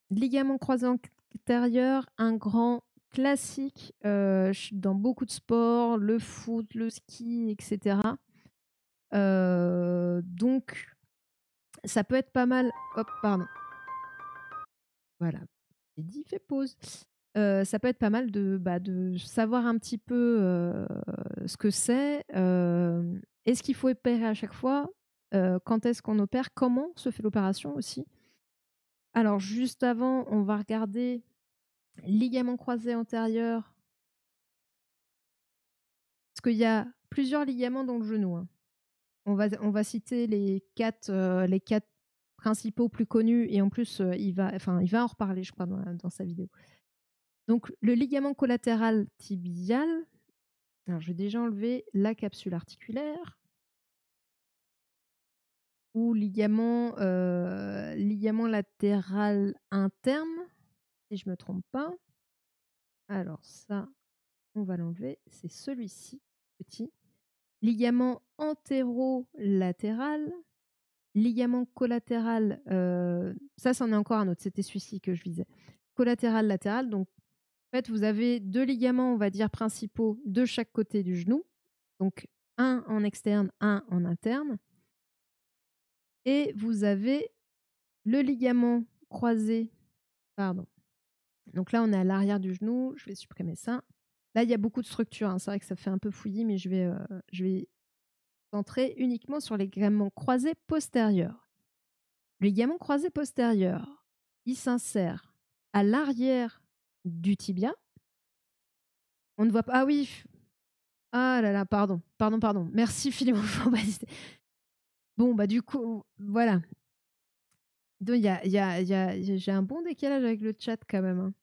Ligament croisé antérieur, un grand classique, dans beaucoup de sports, le foot, le ski et cetera. Donc ça peut être pas mal hop, pardon, voilà, j'ai dit: «Fais pause». Ça peut être pas mal de savoir un petit peu, ce que c'est, est-ce qu'il faut opérer à chaque fois? Quand est-ce qu'on opère? Comment se fait l'opération aussi? Alors juste avant, on va regarder ligament croisé antérieur, parce qu'il y a plusieurs ligaments dans le genou, hein. On va citer les 4 principaux plus connus et en plus, il va en reparler je crois dans sa vidéo. Donc le ligament collatéral tibial, alors je vais déjà enlever la capsule articulaire ou ligament latéral interne, si je me trompe pas. Alors ça, on va l'enlever, c'est celui-ci, petit. Ligament antérolatéral, ligament collatéral, ça c'en est encore un autre, c'était celui-ci que je visais. Collatéral latéral, donc en fait, vous avez 2 ligaments, on va dire principaux de chaque côté du genou, donc un en externe, un en interne et vous avez le ligament croisé pardon, donc là, on est à l'arrière du genou, je vais supprimer ça. Là, il y a beaucoup de structures, hein, c'est vrai que ça fait un peu fouillis, mais je vais centrer uniquement sur les ligaments croisés postérieurs. Le ligament croisé postérieur, il s'insère à l'arrière du tibia. On ne voit pas. Ah oui, ah là là, pardon, pardon, pardon. Merci Philémon pour préciser. Bon, bah du coup, voilà. Donc, j'ai un bon décalage avec le chat quand même, hein.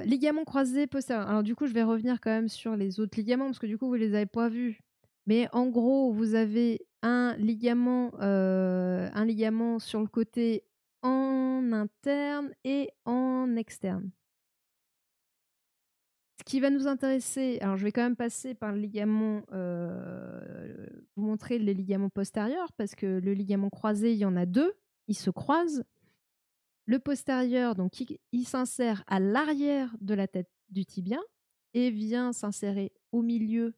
Ligament croisé postérieur. Alors du coup, je vais revenir quand même sur les autres ligaments parce que du coup, vous les avez pas vus. Mais en gros, vous avez un ligament sur le côté en interne et en externe. Ce qui va nous intéresser, alors je vais quand même passer par le ligament, vous montrer les ligaments postérieurs parce que le ligament croisé, il y en a 2, ils se croisent. Le postérieur, donc il s'insère à l'arrière de la tête du tibia et vient s'insérer au milieu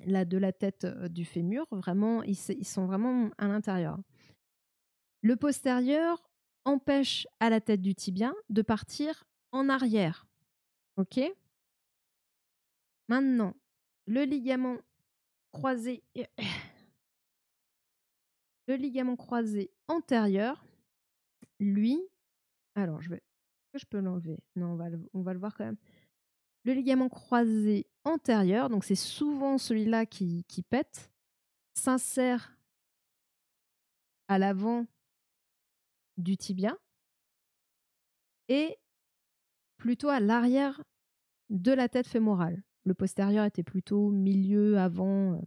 là, de la tête, du fémur. Vraiment, ils sont vraiment à l'intérieur. Le postérieur empêche à la tête du tibia de partir en arrière. OK? Maintenant, le ligament croisé le ligament croisé antérieur, lui, alors est-ce que je peux l'enlever? Non, on va le voir quand même. Le ligament croisé antérieur, donc c'est souvent celui-là qui pète, s'insère à l'avant du tibia et plutôt à l'arrière de la tête fémorale. Le postérieur était plutôt milieu, avant.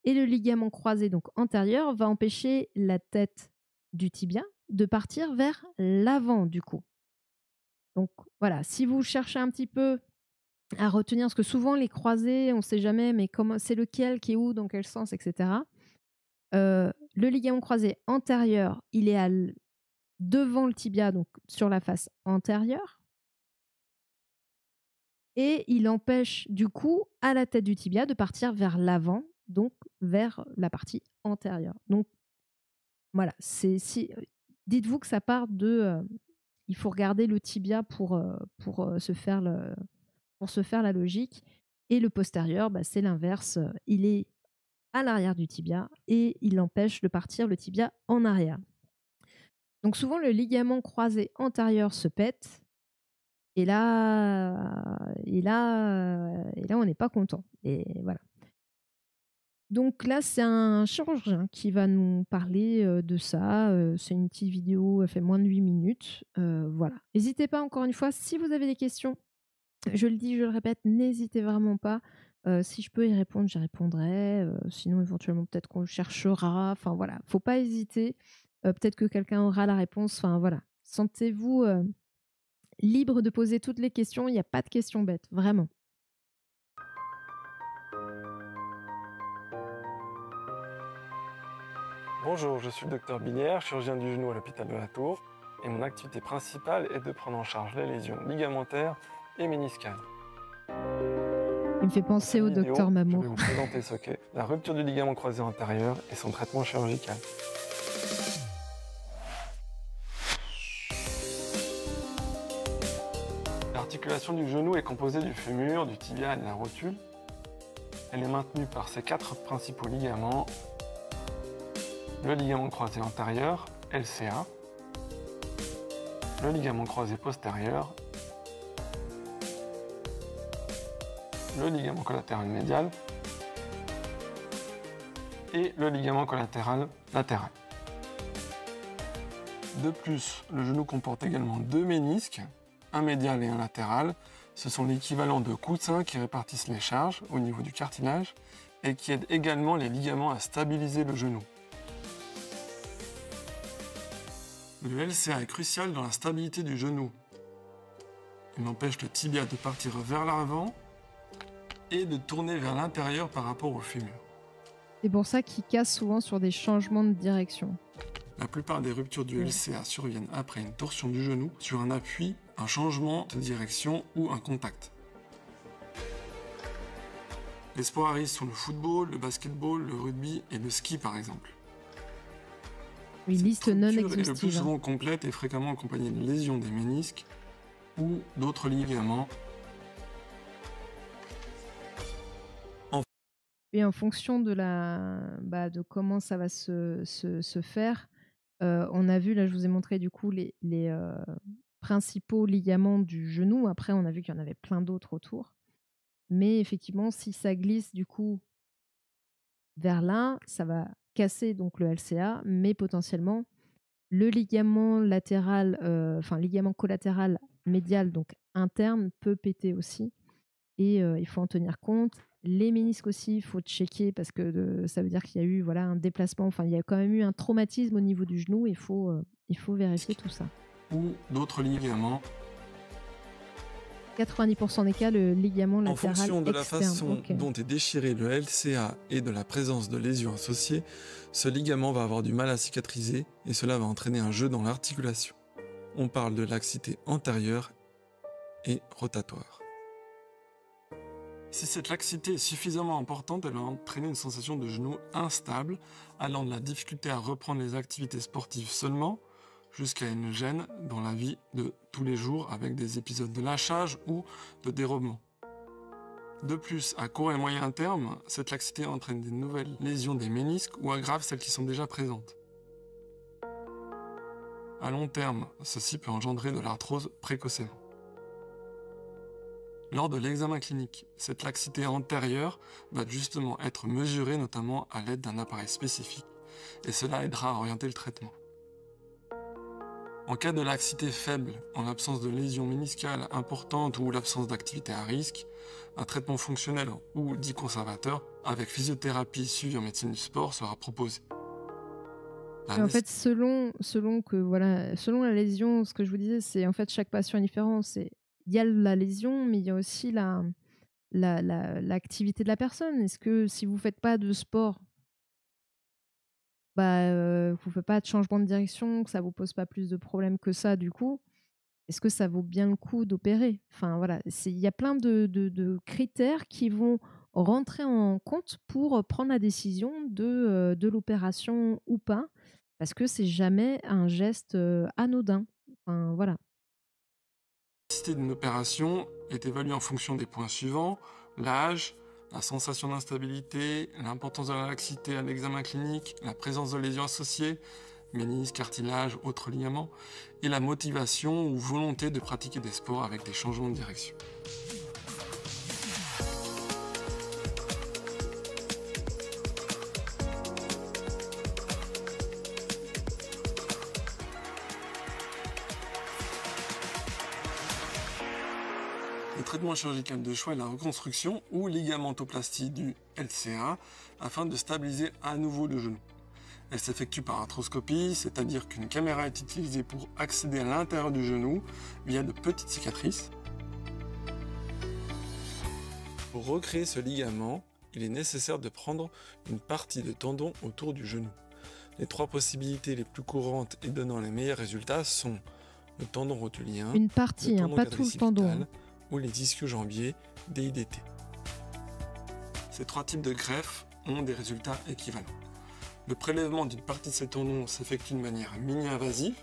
Et le ligament croisé, donc antérieur, va empêcher la tête du tibia de partir vers l'avant du coup. Donc voilà, si vous cherchez un petit peu à retenir, parce que souvent les croisés, on ne sait jamais, mais comment c'est lequel qui est où, dans quel sens, etc. Le ligament croisé antérieur, il est devant le tibia, donc sur la face antérieure, et il empêche du coup à la tête du tibia de partir vers l'avant, donc vers la partie antérieure. Donc voilà, dites-vous que ça part il faut regarder le tibia pour se faire la logique, et le postérieur, bah, c'est l'inverse, il est à l'arrière du tibia et il empêche de partir le tibia en arrière. Donc souvent le ligament croisé antérieur se pète et là on n'est pas content et voilà. Donc là, c'est un chirurgien qui va nous parler, de ça, c'est une petite vidéo, elle fait moins de 8 minutes, voilà. N'hésitez pas encore une fois, si vous avez des questions, je le dis, je le répète, n'hésitez vraiment pas, si je peux y répondre, j'y répondrai, sinon éventuellement peut-être qu'on cherchera, enfin voilà, faut pas hésiter, peut-être que quelqu'un aura la réponse, enfin voilà. Sentez-vous, libre de poser toutes les questions, il y a pas de questions bêtes, vraiment. Bonjour, je suis le docteur Binière, chirurgien du genou à l'hôpital de la Tour. et mon activité principale est de prendre en charge les lésions ligamentaires et méniscales. Il me fait penser au docteur Je Mamour. vais vous présenter ce qu'est la rupture du ligament croisé antérieur et son traitement chirurgical. L'articulation du genou est composée du fémur, du tibia et de la rotule. Elle est maintenue par ces 4 principaux ligaments. Le ligament croisé antérieur, LCA, le ligament croisé postérieur, le ligament collatéral médial et le ligament collatéral latéral. De plus, le genou comporte également 2 ménisques, un médial et un latéral. Ce sont l'équivalent de coussins qui répartissent les charges au niveau du cartilage et qui aident également les ligaments à stabiliser le genou. Le LCA est crucial dans la stabilité du genou. Il empêche le tibia de partir vers l'avant et de tourner vers l'intérieur par rapport au fémur. C'est pour ça qu'il casse souvent sur des changements de direction. La plupart des ruptures du LCA surviennent après une torsion du genou sur un appui, un changement de direction ou un contact. Les sports à risque sont le football, le basketball, le rugby et le ski par exemple. Une liste non exhaustive. Est le plus souvent complète et fréquemment accompagnée de lésions des ménisques ou d'autres ligaments. Et en fonction de, de comment ça va se faire, on a vu, là je vous ai montré du coup les principaux ligaments du genou. Après on a vu qu'il y en avait plein d'autres autour. Mais effectivement, si ça glisse du coup vers là, ça va casser donc le LCA, mais potentiellement le ligament latéral, ligament collatéral médial, donc interne, peut péter aussi. Et il faut en tenir compte. Les ménisques aussi, il faut checker parce que ça veut dire qu'il y a eu un déplacement, il y a quand même eu un traumatisme au niveau du genou, il faut vérifier tout ça. Ou d'autres ligaments. 90% des cas, le ligament latéral externe. En fonction de la externe. façon dont est déchiré le LCA et de la présence de lésions associées, ce ligament va avoir du mal à cicatriser et cela va entraîner un jeu dans l'articulation. On parle de laxité antérieure et rotatoire. Si cette laxité est suffisamment importante, elle va entraîner une sensation de genou instable, allant de la difficulté à reprendre les activités sportives seulement, jusqu'à une gêne dans la vie de tous les jours avec des épisodes de lâchage ou de dérobement. De plus, à court et moyen terme, cette laxité entraîne des nouvelles lésions des ménisques ou aggrave celles qui sont déjà présentes. À long terme, ceci peut engendrer de l'arthrose précocement. Lors de l'examen clinique, cette laxité antérieure va justement être mesurée notamment à l'aide d'un appareil spécifique et cela aidera à orienter le traitement. En cas de laxité faible, en l'absence de lésions méniscales importantes ou l'absence d'activité à risque, un traitement fonctionnel ou dit conservateur avec physiothérapie suivie en médecine du sport sera proposé. En fait, selon la lésion, ce que je vous disais, c'est en fait chaque patient est différent. Il y a la lésion, mais il y a aussi l'activité de la personne. Est-ce que si vous ne faites pas de sport, vous ne faites pas de changement de direction, que ça ne vous pose pas plus de problèmes que ça, du coup, est-ce que ça vaut bien le coup d'opérer? Il y a plein de critères qui vont rentrer en compte pour prendre la décision de l'opération ou pas, parce que c'est jamais un geste anodin. Voilà. La nécessité d'une opération est évaluée en fonction des points suivants: l'âge, la sensation d'instabilité, l'importance de la laxité à l'examen clinique, la présence de lésions associées, ménisques, cartilage, autres ligaments, et la motivation ou volonté de pratiquer des sports avec des changements de direction. Le traitement chirurgical de choix est la reconstruction ou ligamentoplastie du LCA afin de stabiliser à nouveau le genou. Elle s'effectue par arthroscopie, c'est-à-dire qu'une caméra est utilisée pour accéder à l'intérieur du genou via de petites cicatrices. Pour recréer ce ligament, il est nécessaire de prendre une partie de tendon autour du genou. Les 3 possibilités les plus courantes et donnant les meilleurs résultats sont le tendon rotulien, Une le partie, hein, tendon pas tout le tendon. quadricipital ou les ischio-jambiers DIDT. Ces 3 types de greffes ont des résultats équivalents. Le prélèvement d'une partie de ces tendons s'effectue de manière mini-invasive.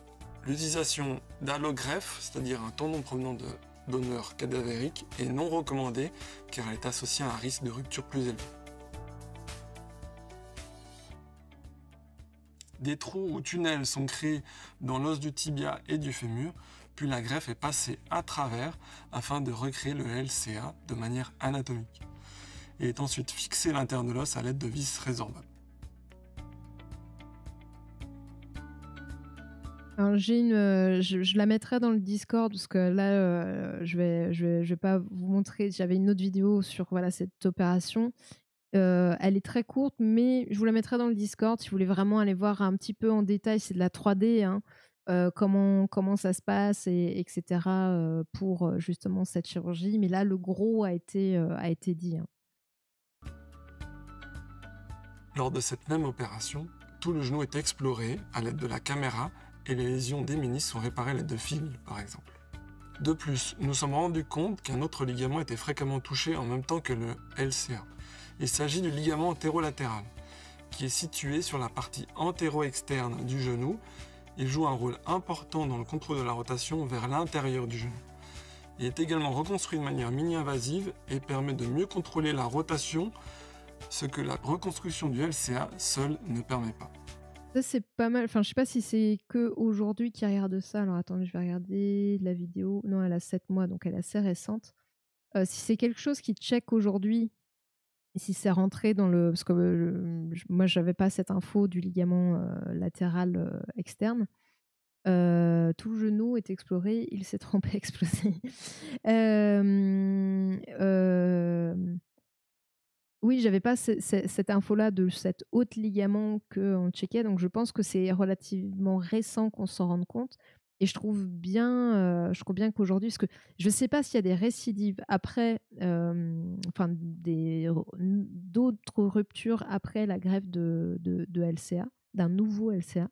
L'utilisation d'allogreffe, c'est-à-dire un tendon provenant de donneurs cadavériques, est non recommandée car elle est associée à un risque de rupture plus élevé. Des trous ou tunnels sont créés dans l'os du tibia et du fémur, puis la greffe est passée à travers afin de recréer le LCA de manière anatomique et est ensuite fixée à l'intérieur de l'os à l'aide de vis résorbables. Alors je la mettrai dans le Discord parce que là, je vais pas vous montrer. J'avais une autre vidéo sur voilà, cette opération. Elle est très courte, mais je vous la mettrai dans le Discord si vous voulez vraiment aller voir un petit peu en détail. C'est de la 3D, hein, comment ça se passe etc. Pour justement cette chirurgie. Mais là, le gros a été dit, hein. Lors de cette même opération, tout le genou est exploré à l'aide de la caméra et les lésions des ménisques sont réparées à l'aide de fils, par exemple. De plus, nous nous sommes rendus compte qu'un autre ligament était fréquemment touché en même temps que le LCA. Il s'agit du ligament antérolatéral, qui est situé sur la partie antéro-externe du genou. Il joue un rôle important dans le contrôle de la rotation vers l'intérieur du genou. Il est également reconstruit de manière mini-invasive et permet de mieux contrôler la rotation, ce que la reconstruction du LCA seule ne permet pas. Ça, c'est pas mal. Enfin, je sais pas si c'est que aujourd'hui qui regarde ça. Alors attendez, je vais regarder la vidéo. Non, elle a 7 mois, donc elle est assez récente. Si c'est quelque chose qui check aujourd'hui, et si c'est rentré dans le... Parce que moi, j'avais pas cette info du ligament latéral externe. Tout le genou est exploré, il s'est trompé, explosé. Oui, j'avais pas cette info-là de cet autre ligament qu'on checkait, donc je pense que c'est relativement récent qu'on s'en rende compte. Et je trouve bien qu'aujourd'hui, parce que je ne sais pas s'il y a des récidives après, enfin d'autres ruptures après la greffe de LCA, d'un nouveau LCA.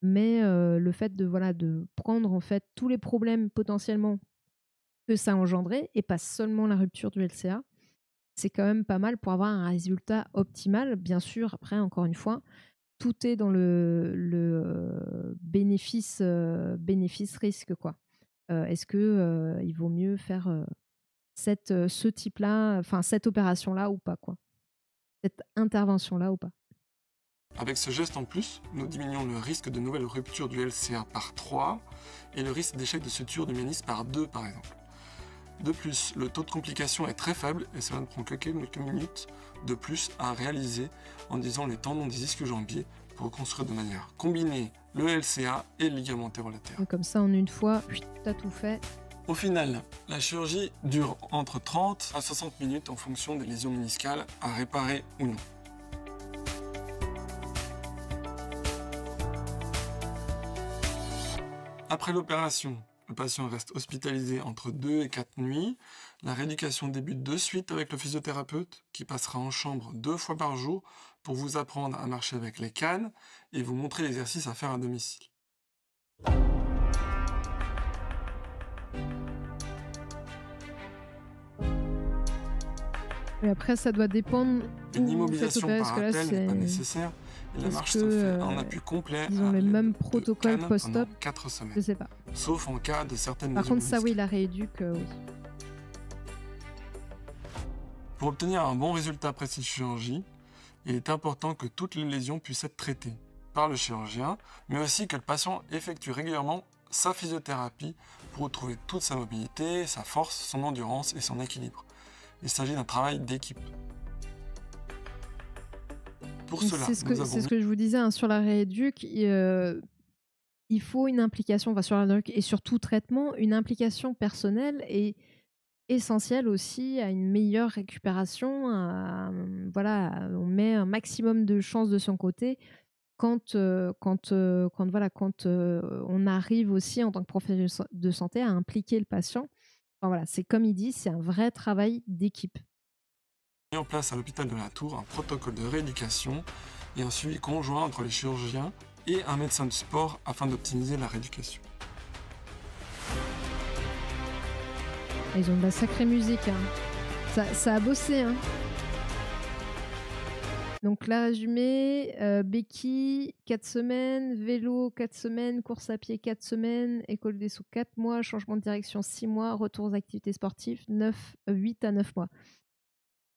Mais le fait de prendre en fait tous les problèmes potentiellement que ça engendrait, et pas seulement la rupture du LCA, c'est quand même pas mal pour avoir un résultat optimal. Bien sûr, après, encore une fois, tout est dans le bénéfice-risque, quoi. Est-ce que il vaut mieux faire ce type-là, enfin cette opération-là ou pas, quoi. Cette intervention-là ou pas. Avec ce geste en plus, nous diminuons le risque de nouvelles ruptures du LCA par 3 et le risque d'échec de suture du ménisque par 2 par exemple. De plus, le taux de complication est très faible et cela ne prend que quelques minutes de plus à réaliser en utilisant les tendons des ischio-jambiers pour reconstruire de manière combinée le LCA et le ligament antérolatéral. Comme ça, en une fois, t'as tout fait. Au final, la chirurgie dure entre 30 à 60 minutes en fonction des lésions méniscales à réparer ou non. Après l'opération, le patient reste hospitalisé entre 2 et 4 nuits. La rééducation débute de suite avec le physiothérapeute qui passera en chambre 2 fois par jour pour vous apprendre à marcher avec les cannes et vous montrer l'exercice à faire à domicile. Et après, ça doit dépendre. Une immobilisation par appel n'est pas nécessaire. Et la marche se fait en appui complet. Ils ont les mêmes protocoles post-op. 4 semaines. Je sais pas. Sauf en cas de certaines Par lésions contre, ça, oui, méniscales. la rééduque, oui. Pour obtenir un bon résultat après cette chirurgie, il est important que toutes les lésions puissent être traitées par le chirurgien, mais aussi que le patient effectue régulièrement sa physiothérapie pour retrouver toute sa mobilité, sa force, son endurance et son équilibre. Il s'agit d'un travail d'équipe. Pour cela, c'est ce que je vous disais, hein, sur la rééduque, il faut une implication, enfin sur la rééduque et sur tout traitement, une implication personnelle et essentielle aussi à une meilleure récupération. Voilà, on met un maximum de chances de son côté quand on arrive aussi en tant que professionnel de santé à impliquer le patient. Enfin, voilà, c'est comme il dit, c'est un vrai travail d'équipe. Mis en place à l'hôpital de la Tour un protocole de rééducation et un suivi conjoint entre les chirurgiens et un médecin du sport afin d'optimiser la rééducation. Ils ont de la sacrée musique, hein. Ça a bossé, hein. Donc là, résumé, béquille, 4 semaines, vélo, 4 semaines, course à pied, 4 semaines, école des sauts, 4 mois, changement de direction, 6 mois, retour aux activités sportives, 8 à 9 mois.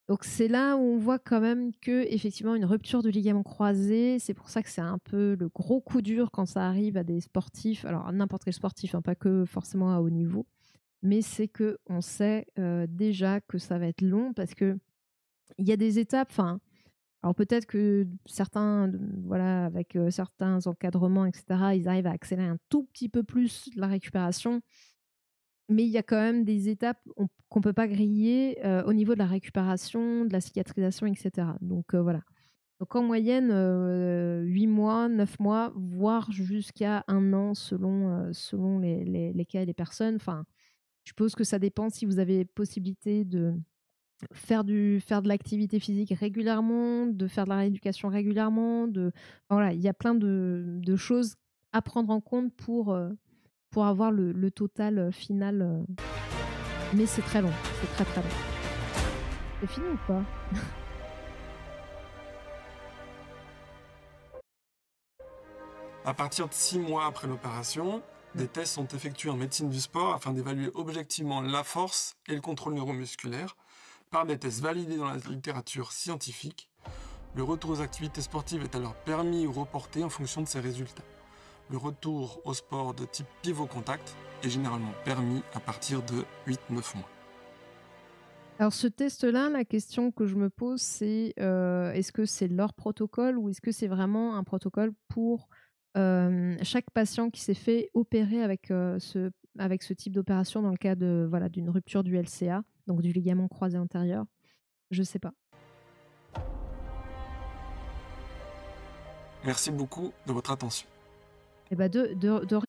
Donc c'est là où on voit quand même que effectivement une rupture du ligament croisé, c'est pour ça que c'est un peu le gros coup dur quand ça arrive à des sportifs, alors n'importe quel sportif, hein, pas que forcément à haut niveau, mais c'est qu'on sait déjà que ça va être long parce qu'il y a des étapes, enfin, alors peut-être que certains, voilà, avec certains encadrements, etc., ils arrivent à accélérer un tout petit peu plus la récupération, mais il y a quand même des étapes qu'on ne peut pas griller au niveau de la récupération, de la cicatrisation, etc. Donc voilà. Donc en moyenne, 8 mois, 9 mois, voire jusqu'à 1 an selon les cas et les personnes. Enfin, je suppose que ça dépend si vous avez possibilité de faire de l'activité physique régulièrement, de faire de la rééducation régulièrement, enfin, voilà, il y a plein de choses à prendre en compte pour avoir le total final. Mais c'est très long, c'est très très long. C'est fini ou pas? À partir de 6 mois après l'opération, des tests sont effectués en médecine du sport afin d'évaluer objectivement la force et le contrôle neuromusculaire par des tests validés dans la littérature scientifique. Le retour aux activités sportives est alors permis ou reporté en fonction de ces résultats. Le retour au sport de type pivot-contact est généralement permis à partir de 8-9 mois. Alors ce test-là, la question que je me pose, c'est est-ce que c'est leur protocole ou est-ce que c'est vraiment un protocole pour chaque patient qui s'est fait opérer avec ce type d'opération dans le cas de, voilà, d'une rupture du LCA, donc du ligament croisé antérieur? Je sais pas. Merci beaucoup de votre attention. Et bah de rien.